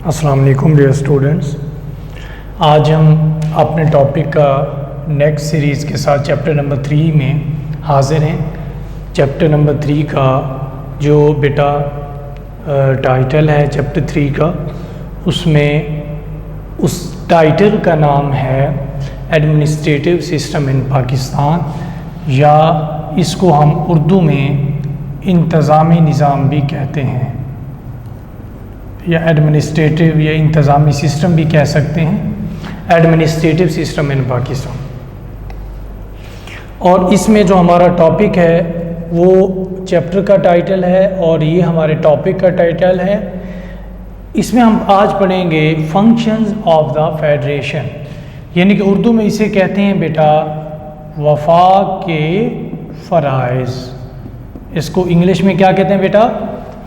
अस्सलाम वालेकुम dear students. आज हम अपने टॉपिक का नेक्स्ट सीरीज़ के साथ चैप्टर नंबर 3 में हाजिर हैं। चैप्टर नंबर 3 का जो बेटा टाइटल है चैप्टर 3 का, उसमें उस टाइटल का नाम है एडमिनिस्ट्रेटिव सिस्टम इन पाकिस्तान, या इसको हम उर्दू में इंतज़ामी निज़ाम भी कहते हैं, या एडमिनिस्ट्रेटिव या इंतज़ामी सिस्टम भी कह सकते हैं, एडमिनिस्ट्रेटिव सिस्टम इन पाकिस्तान। और इसमें जो हमारा टॉपिक है वो चैप्टर का टाइटल है और ये हमारे टॉपिक का टाइटल है। इसमें हम आज पढ़ेंगे फंक्शंस ऑफ द फेडरेशन, यानी कि उर्दू में इसे कहते हैं बेटा वफाक के फ़राइज़। इसको इंग्लिश में क्या कहते हैं बेटा?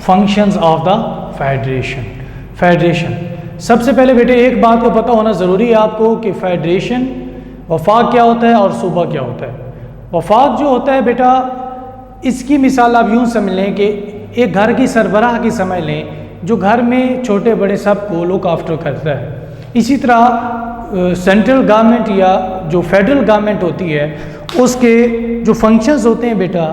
Functions of the federation. सबसे पहले बेटे एक बात को पता होना ज़रूरी है आपको कि फेडरेशन, वफाक क्या होता है और सूबा क्या होता है। वफाक जो होता है बेटा, इसकी मिसाल आप यूँ समझ लें कि एक घर की सरबराह की समझ लें, जो घर में छोटे बड़े सबको लुक आफ्टर करता है। इसी तरह सेंट्रल गवर्नमेंट या जो फेडरल गवर्नमेंट होती है, उसके जो फंक्शंस होते हैं बेटा,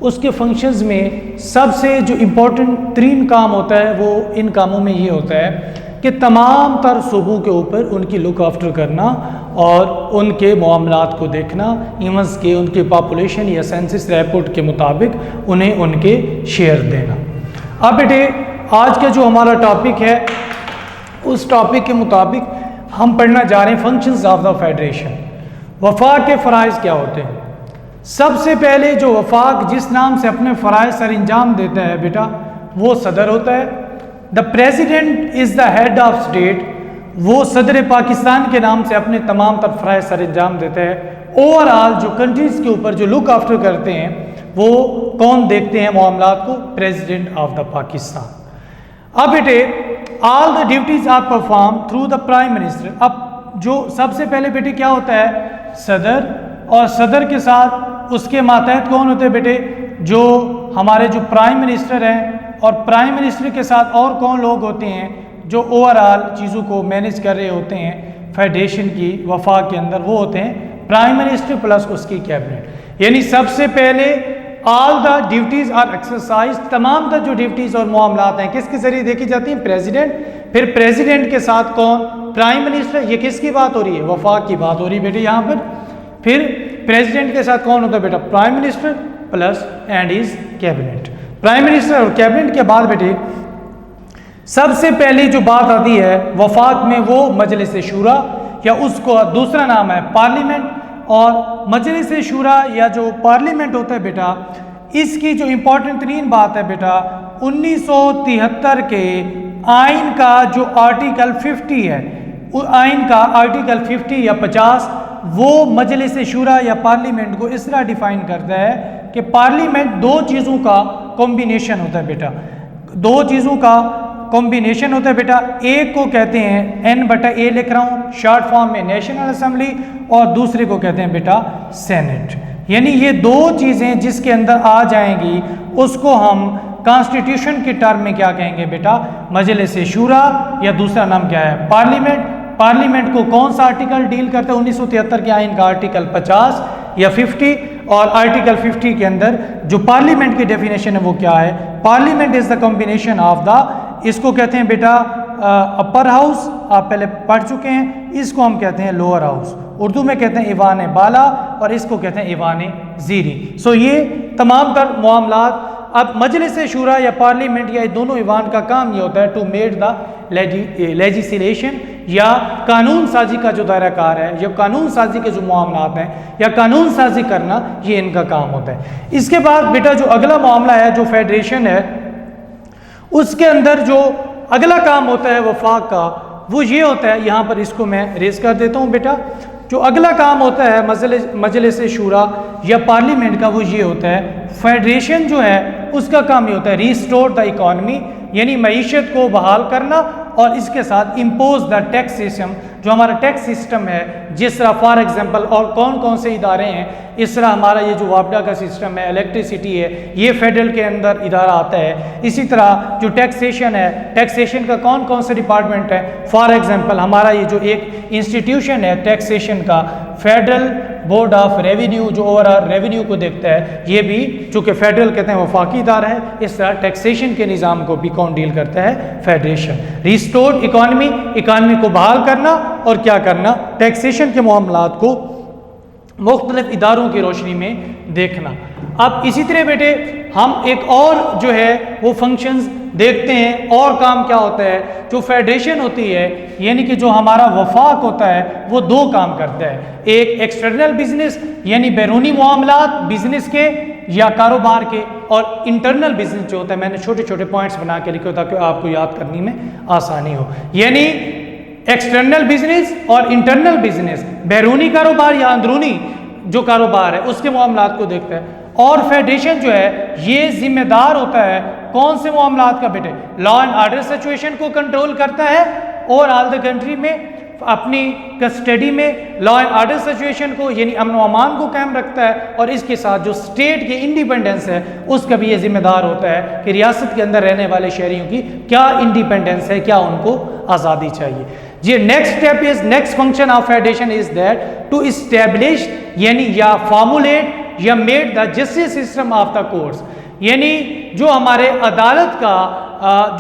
उसके फंक्शंस में सबसे जो इम्पोर्टेंट तरीन काम होता है वो इन कामों में ये होता है कि तमाम तर सूबों के ऊपर उनकी लुक आफ्टर करना और उनके मामलात को देखना, इवंस के उनकी पॉपुलेशन या सेंसस रिपोर्ट के मुताबिक उन्हें उनके शेयर देना। अब बेटे आज का जो हमारा टॉपिक है, उस टॉपिक के मुताबिक हम पढ़ना जा रहे हैं फंक्शंस ऑफ द फेडरेशन। वफाक के फ़राइज़ क्या होते हैं? सबसे पहले जो वफाक जिस नाम से अपने फ़राइज़ सर अंजाम देता है बेटा, वो सदर होता है। The president is the head of state, वो सदर पाकिस्तान के नाम से अपने तमाम तर फ़राइज़ सर अंजाम देता है। ओवरऑल जो कंट्रीज़ के ऊपर जो लुक आफ्टर करते हैं वो कौन देखते हैं मामलात को? President of the Pakistan. अब बेटे all the duties are perform through the prime minister. अब जो सबसे पहले बेटे क्या होता है? सदर, और सदर के साथ उसके मातहत कौन होते हैं बेटे? जो हमारे जो प्राइम मिनिस्टर हैं, और प्राइम मिनिस्टर के साथ और कौन लोग होते हैं जो ओवरऑल चीज़ों को मैनेज कर रहे होते हैं फेडरेशन की वफाक के अंदर, वो होते हैं प्राइम मिनिस्टर प्लस उसकी कैबिनेट। यानी सबसे पहले all the duties are exercise, तमाम जो ड्यूटीज़ और मामलात हैं किसके ज़रिए देखी जाती हैं? प्रेसिडेंट। फिर प्रेसिडेंट के साथ कौन? Prime minister. ये किसकी बात हो रही है? वफाक की बात हो रही है बेटे यहाँ पर। फिर प्रेसिडेंट के साथ कौन होता है बेटा? Prime minister plus and is cabinet. Prime minister और कैबिनेट के बाद बेटे सबसे पहली जो बात आती है वफाक में, वो मजलिस शूरा, या उसको दूसरा नाम है पार्लियामेंट। और मजलिस शूरा या जो पार्लियामेंट होता है बेटा, इसकी जो इम्पोर्टेंट तरीन बात है बेटा, 1973 के आइन का जो आर्टिकल 50 है, आइन का आर्टिकल 50 या 50, वो मजलिस शूरा या पार्लियामेंट को इस तरह डिफाइन करता है कि पार्लियामेंट दो चीज़ों का कॉम्बिनेशन होता है बेटा। दो चीज़ों का कॉम्बिनेशन होता है बेटा। एक को कहते हैं N/A, लिख रहा हूँ शॉर्ट फॉर्म में, नेशनल असेंबली, और दूसरे को कहते हैं बेटा सेनेट। यानी ये दो चीज़ें जिसके अंदर आ जाएंगी उसको हम कॉन्स्टिट्यूशन के टर्म में क्या कहेंगे बेटा? मजलिस शूरा, या दूसरा नाम क्या है? पार्लियामेंट। पार्लियामेंट को कौन सा आर्टिकल डील करता है? 1973 के आइन का आर्टिकल 50 या 50। और आर्टिकल 50 के अंदर जो पार्लियामेंट की डेफिनेशन है वो क्या है? Parliament is the combination of the, इसको कहते हैं बेटा अपर हाउस, आप पहले पढ़ चुके हैं। इसको हम कहते हैं लोअर हाउस, उर्दू में कहते हैं ईवान बाला, और इसको कहते हैं ईवान ज़ीरी। सो ये तमाम तर मामलात। अब मजलिस शूरा या पार्लियामेंट या दोनों ईवान का काम ये होता है टू मेड द लेजिस्लेशन, या कानून साजी का जो दायरा कार है, या कानून साजी के जो मामलात हैं, या कानून साजी करना, ये इनका काम होता है। इसके बाद बेटा जो अगला मामला है, जो फेडरेशन है, उसके अंदर जो अगला काम होता है वफाक का, वो ये होता है, यहाँ पर इसको मैं रेज कर देता हूँ बेटा। जो अगला काम होता है मजलिस शूरा या पार्लियामेंट का, वो ये होता है, फेडरेशन जो है उसका काम ये होता है रिस्टोर द इकॉनमी, यानी मईशत को बहाल करना और इसके साथ इम्पोज द टैक्स सिस्टम, जो हमारा टैक्स सिस्टम है, जिस तरह फॉर एग्जांपल और कौन कौन से इदारे हैं, इस तरह हमारा ये जो वापडा का सिस्टम है, इलेक्ट्रिसिटी है, ये फेडरल के अंदर इदारा आता है। इसी तरह जो टैक्सेशन है, टैक्सेशन का कौन कौन से डिपार्टमेंट है, फॉर एग्जांपल हमारा ये जो एक इंस्टीट्यूशन है टैक्सेशन का, फेडरल बोर्ड ऑफ रेवेन्यू, जो ओवरऑल रेवेन्यू को देखता है, ये भी चूँकि फेडरल कहते हैं वफाकी इदारा है, इस तरह टैक्सेशन के निज़ाम को भी कौन डील करता है, फेडरेशन। रिस्टोर्ड इकॉनमी, इकॉनमी को बहाल करना और क्या करना, टैक्सेशन के मामलात को मुख्तलिफ इदारों की रोशनी में देखना। अब इसी तरह बेटे हम एक और जो है वो फंक्शंस देखते हैं, और काम क्या होता है, जो फेडरेशन होती है यानी कि जो हमारा वफाक होता है वो दो काम करता है, एक एक्सटर्नल बिजनेस यानी बैरूनी मामलात बिजनेस के या कारोबार के, और इंटरनल बिजनेस जो होता है, मैंने छोटे छोटे पॉइंट्स बना के लिखे ताकि आपको याद करने में आसानी हो, यानी एक्सटर्नल बिजनेस और इंटरनल बिजनेस, बैरूनी कारोबार या अंदरूनी जो कारोबार है उसके मामलात को देखता है। और फेडरेशन जो है ये जिम्मेदार होता है कौन से मामलात का बेटे, लॉ एंड ऑर्डर सिचुएशन को कंट्रोल करता है और ऑल द कंट्री में अपनी कस्टडी में लॉ एंड ऑर्डर सिचुएशन को यानी अमन व अमान को कायम रखता है, और इसके साथ जो स्टेट की इंडिपेंडेंस है उसका भी ये जिम्मेदार होता है कि रियासत के अंदर रहने वाले शहरियों की क्या इंडिपेंडेंस है, क्या उनको आज़ादी चाहिए। ये next step is, next function of federation is that to establish यानी या फॉर्मुलेट या made the justice system of the courts, यानी जो हमारे अदालत का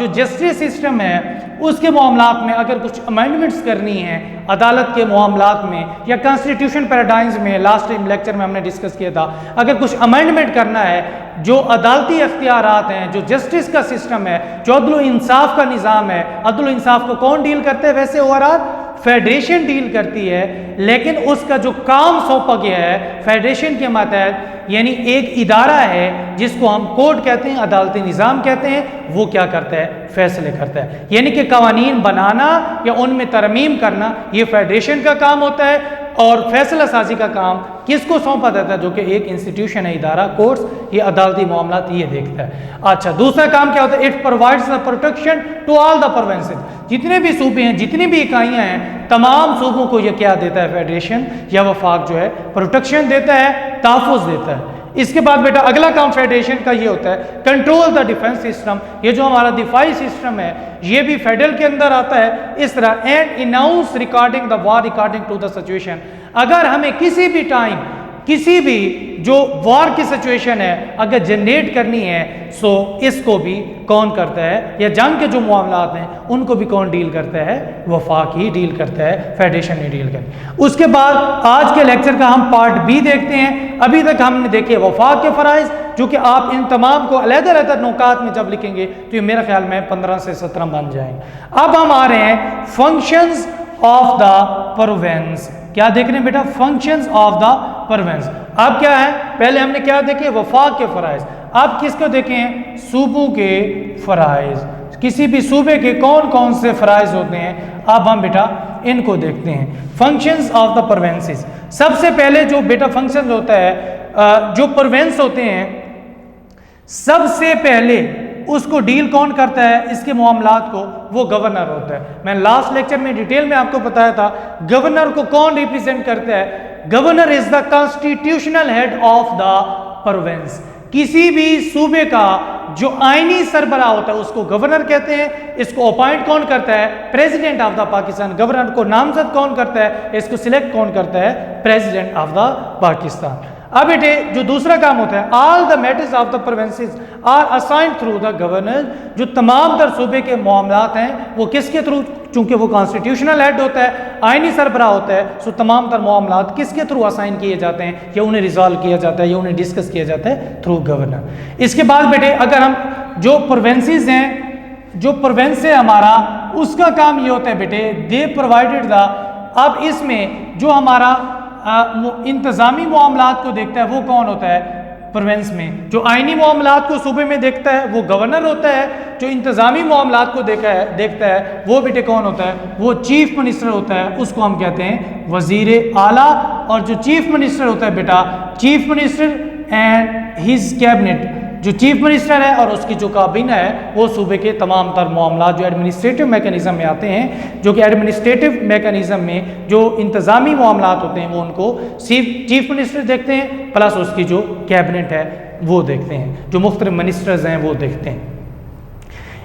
जो जस्टिस सिस्टम है उसके मामलात में अगर कुछ अमेंडमेंट्स करनी है अदालत के मामलात में या कॉन्स्टिट्यूशन पैराडाइम्स में, लास्ट टाइम लेक्चर में हमने डिस्कस किया था, अगर कुछ अमेंडमेंट करना है, जो अदालती अख्तियारात हैं, जो जस्टिस का सिस्टम है, जो अदल इंसाफ का निज़ाम है, अदल इंसाफ को कौन डील करते हैं, वैसे ओवरऑल फेडरेशन डील करती है, लेकिन उसका जो काम सौंपा गया है फेडरेशन के मातहत, यानी एक इदारा है जिसको हम कोर्ट कहते हैं, अदालती निज़ाम कहते हैं, वो क्या करता है, फैसले करता है, यानी कि कवानीन बनाना या उनमें तरमीम करना ये फेडरेशन का काम होता है, और फैसला साजी का काम किसको सौंपा जाता है, जो कि एक इंस्टीट्यूशन है, इदारा, कोर्ट्स, ये अदालती मामलात ये देखता है। अच्छा, दूसरा काम क्या होता है, it provides the protection to all the provinces, जितने भी सूबे हैं, जितनी भी इकाइयां हैं, तमाम सूबों को ये क्या देता है, फेडरेशन या वफाक जो है प्रोटेक्शन देता है, तहफ़्फ़ुज़ देता है। इसके बाद बेटा अगला काम फेडरेशन का ये होता है कंट्रोल द डिफेंस सिस्टम, ये जो हमारा दिफाई सिस्टम है ये भी फेडरल के अंदर आता है। इस तरह and announce recording the war according to the situation, अगर हमें किसी भी टाइम किसी भी जो वॉर की सिचुएशन है अगर जनरेट करनी है, सो इसको भी कौन करता है, या जंग के जो मामलात हैं उनको भी कौन डील करता है, वफाक ही डील करता है, फेडरेशन ही डील करता है। उसके बाद आज के लेक्चर का हम पार्ट बी देखते हैं। अभी तक हमने देखे वफाक के फ़राइज़, जो कि आप इन तमाम को अलग-अलग नुकात में जब लिखेंगे तो ये मेरा ख्याल में 15 से 17 बन जाएंगे। अब हम आ रहे हैं फंक्शंस ऑफ द प्रोविंस, क्या देख रहे हैं बेटा, फंक्शंस ऑफ द प्रोविंस। अब क्या है, पहले हमने क्या देखे, वफाक के फ़राइज़, अब किसको देखें, सूबों के फ़राइज़, किसी भी सूबे के कौन कौन से फ़राइज़ होते हैं, अब हम बेटा इनको देखते हैं। फंक्शंस ऑफ द प्रोविंसेस, सबसे पहले जो बेटा फंक्शन होता है, जो प्रोविंस होते हैं, सबसे पहले उसको डील कौन करता है, इसके मामलात को, वो गवर्नर होता है। मैंने लास्ट लेक्चर में डिटेल में आपको बताया था गवर्नर को कौन रिप्रेजेंट करता है, governor is the constitutional head of the province. किसी भी सूबे का जो आईनी सरबराह होता है उसको गवर्नर कहते हैं। इसको अपॉइंट कौन करता है, president of the Pakistan. Governor को नामजद कौन करता है, इसको सिलेक्ट कौन करता है, प्रेसिडेंट ऑफ द पाकिस्तान। अब बेटे जो दूसरा काम होता है, all the matters of the provinces are assigned through the governor, जो तमाम तर सूबे के मामलात हैं वो किसके थ्रू, चूंकि वो कॉन्स्टिट्यूशनल हेड होता है, आईनी सरबराह होता है, सो तमाम तर मामलात किसके थ्रू असाइन किए जाते हैं, या उन्हें रिजॉल्व किया जाता है, या उन्हें डिस्कस किया जाता है थ्रू गवर्नर। इसके बाद बेटे अगर हम जो प्रोविंसेस हैं, जो प्रोविंस है हमारा, उसका काम ये होता है बेटे, दे प्रोवाइडेड द, अब इसमें जो हमारा इंतज़ामी मामलात को देखता है वो कौन होता है प्रोविंस में, जो आईनी मामलात को सूबे में देखता है वो गवर्नर होता है, जो इंतज़ामी मामलात को देखता है वो बेटे कौन होता है, वो चीफ मिनिस्टर होता है, उसको हम कहते हैं वज़ीर आला। और जो चीफ मिनिस्टर होता है बेटा, chief minister and his cabinet, जो चीफ मिनिस्टर है और उसकी जो काबीना है वो सूबे के तमाम तर मामला जो एडमिनिस्ट्रेटिव मैकेनिज्म में आते हैं, जो कि एडमिनिस्ट्रेटिव मैकेनिज्म में जो इंतज़ामी मामला होते हैं वो उनको चीफ मिनिस्टर देखते हैं, प्लस उसकी जो कैबिनेट है वो देखते हैं, जो मुख्तलिफ मिनिस्टर्स हैं वो देखते हैं।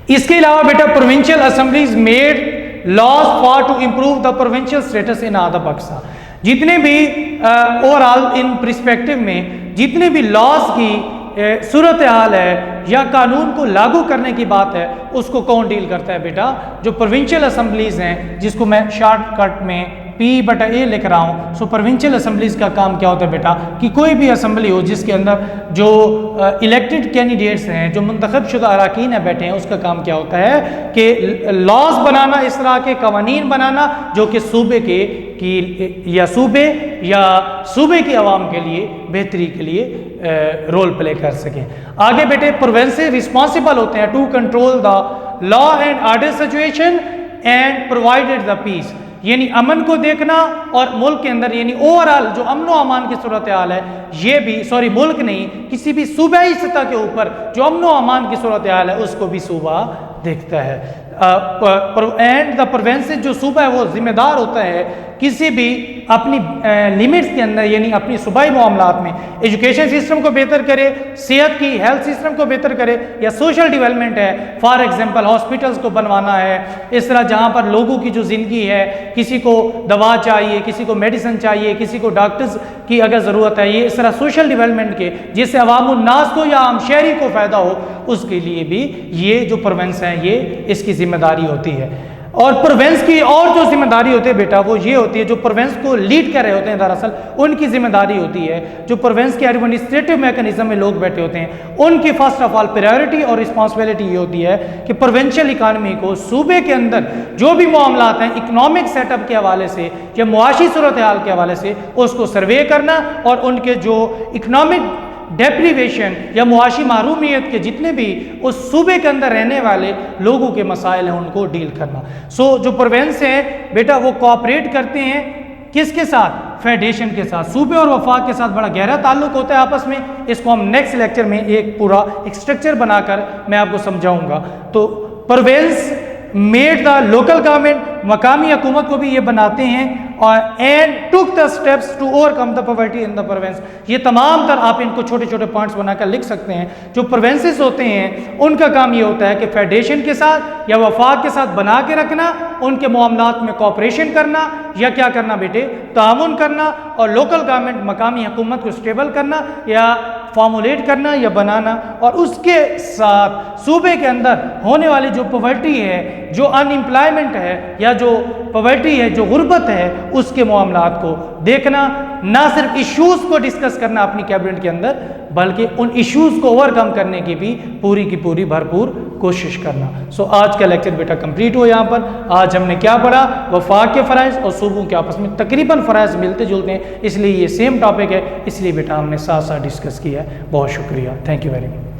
इसके अलावा बेटा provincial assemblies made laws for to improve the provincial status in आधा पाकिस्तान। जितने भी ओवरऑल इन परिस्पेक्टिव में जितने भी लॉज की सूरत हाल है या कानून को लागू करने की बात है, उसको कौन डील करता है बेटा? जो प्रोविंशियल असेंबलीज हैं, जिसको मैं शॉर्टकट में P/A लिख रहा हूँ। सो प्रोविंशियल असेंबलीज का काम क्या होता है बेटा कि कोई भी असेंबली हो जिसके अंदर जो इलेक्टेड कैंडिडेट्स हैं, जो मुंतखब शुदा अरकान है बैठे हैं, उसका काम क्या होता है कि लॉज बनाना, इस तरह के कवानीन बनाना जो कि सूबे के की या सूबे की आवाम के लिए बेहतरी के लिए रोल प्ले कर सकें। आगे बेटे प्रोविंसेस रिस्पॉन्सिबल होते हैं to control the law and order situation and provided the peace, यानी अमन को देखना और मुल्क के अंदर यानी ओवरऑल जो अमन व अमान की सूरत हाल है, ये भी मुल्क नहीं, किसी भी सूबाई सतह के ऊपर जो अमन व अमान की सूरत हाल है उसको भी सूबा देखता है। एंड द प्रोविंसेस जो सूबा है वो जिम्मेदार होता है किसी भी अपनी लिमिट्स के अंदर, यानी अपनी सूबाई मामलात में एजुकेशन सिस्टम को बेहतर करे, सेहत की हेल्थ सिस्टम को बेहतर करे, या सोशल डेवलपमेंट है, फॉर एग्जांपल हॉस्पिटल्स को बनवाना है, इस तरह जहाँ पर लोगों की जो ज़िंदगी है, किसी को दवा चाहिए, किसी को मेडिसिन चाहिए, किसी को डॉक्टर्स की अगर ज़रूरत है, ये इस तरह सोशल डेवलपमेंट के जिससे अवामुन नास को या आम शहरी को फ़ायदा हो, उसके लिए भी ये जो प्रोविंस हैं ये इसकी जिम्मेदारी होती है। और प्रोविंस की और जो जिम्मेदारी होती है बेटा वो ये होती है, जो प्रोविंस को लीड कर रहे होते हैं दरअसल उनकी जिम्मेदारी होती है, जो प्रोविंस के एडमिनिस्ट्रेटिव मैकेनिज्म में लोग बैठे होते हैं उनकी फर्स्ट ऑफ ऑल प्रायोरिटी और रिस्पॉन्सिबिलिटी ये होती है कि प्रोविंशियल इकानमी को सूबे के अंदर जो भी मामलात हैं इकनॉमिक सेटअप के हवाले से या मुआशी सूरत हाल के हवाले से उसको सर्वे करना और उनके जो इकनॉमिक डेप्रीवेशन या मुआशी महरूमियत के जितने भी उस सूबे के अंदर रहने वाले लोगों के मसाइल हैं उनको डील करना। सो जो प्रोविंस हैं बेटा वो कोऑपरेट करते हैं किसके साथ? फेडरेशन के साथ। सूबे और वफाक के साथ बड़ा गहरा ताल्लुक होता है आपस में। इसको हम नेक्स्ट लेक्चर में एक पूरा एक स्ट्रक्चर बनाकर मैं आपको समझाऊंगा। तो province made the local government, मकामी हुकूमत को भी ये बनाते हैं और and took the steps to overcome the poverty in the province. ये तमाम तर आप इनको छोटे छोटे पॉइंट्स बनाकर लिख सकते हैं। जो प्रोविंसेस होते हैं उनका काम ये होता है कि फेडरेशन के साथ या वफाक के साथ बना के रखना, उनके मामलात में कोऑपरेशन करना या क्या करना बेटे तामुन करना, और लोकल गवर्नमेंट मकामी हुकूमत को स्टेबल करना या फॉर्मुलेट करना या बनाना, और उसके साथ सूबे के अंदर होने वाली जो पॉवर्टी है, जो अनएम्प्लॉयमेंट है या जो पॉवर्टी है, जो गुर्बत है, उसके मामलात को देखना, ना सिर्फ इश्यूज़ को डिस्कस करना अपनी कैबिनेट के अंदर बल्कि उन इश्यूज़ को ओवरकम करने की भी पूरी भरपूर कोशिश करना। सो आज का लेक्चर बेटा कंप्लीट हो। यहाँ पर आज हमने क्या पढ़ा? वफाक के फ़राइज़ और सूबों के आपस में तकरीबन फ़राइज़ मिलते जुलते हैं, इसलिए ये सेम टॉपिक है, इसलिए बेटा हमने साथ साथ डिस्कस किया है। बहुत शुक्रिया, थैंक यू वेरी मच।